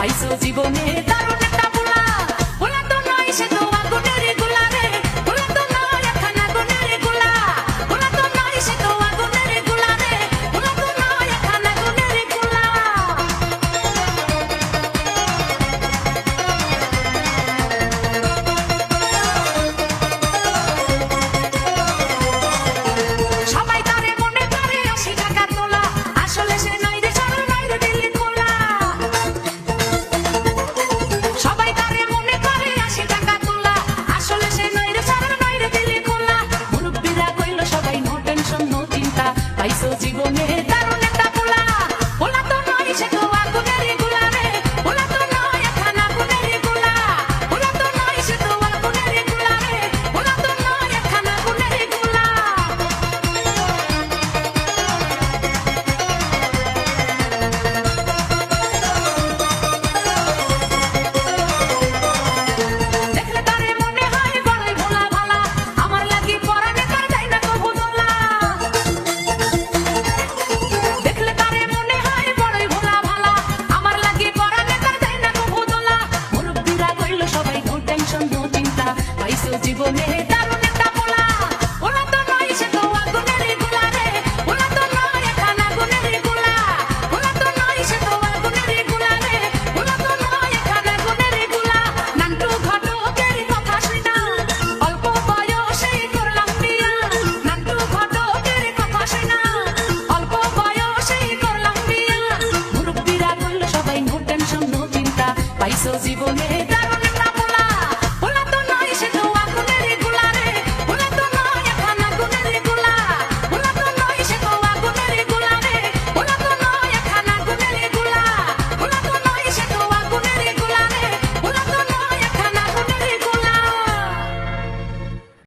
পাইছো জীবনে দারুণ একটা পোলা পোলা তো নয় সে তো আগুনের গোলা রে পোলা তো নয় একখানা আগুনের গোলা পোলা তো নয় সে তো আগুনের গোলা রে পোলা তো নয় একখানা আগুনের গোলা সবাই তারে মনে করে ৮০ টাকা তোলা আসলে সে নাই রে সরল নাই রে দিল্লি খোলা সবাই তারে মনে করে ৮০ টাকা তোলা আসলে সে নাই রে সরল নাই রে দিল্লি খোলা মুরব্বিরা কইলো সবাই নো টেনশন নো চিন্তা পাইছো জীবনে দারুণ একটা পোলা পোলা তো নয় সে তো আগুনের গোলা রে পোলা তো নয় একখানা আগুনের গোলা পোলা তো নয় সে তো আগুনের গোলা রে পোলা তো নয় একখানা আগুনের গোলা দেখলে তারে মনে হয় বড়ই ভোলা ভালা আমার লাগি পরানে তার যাই না কবু দোলা দেখলে তারে মনে হয় বড়ই ভোলা ভালা আমার লাগি পরানে তার যাই না কবু দোলা মুরব্বিরা কইল সবাই নো টেনশন নো চিন্তা পাইছো জীবনে দারুণ একটা পোলা পোলা তো নয় সে তো আগুনের গোলা রে পোলা তো নয় একখানা আগুনের গোলা পোলা তো নয় সে তো আগুনের গোলা রে পোলা তো নয় একখানা আগুনের গোলা নান্টু ঘটকের কথা শুনা অল্প বয়সেই করলাম বিয়া নান্টু ঘটকের কথা শুনা অল্প বয়সেই করলাম বিয়া মুরব্বিরা কইল সবাই নো টেনশন নো চিন্তা পাইছো জীবনে দারুণ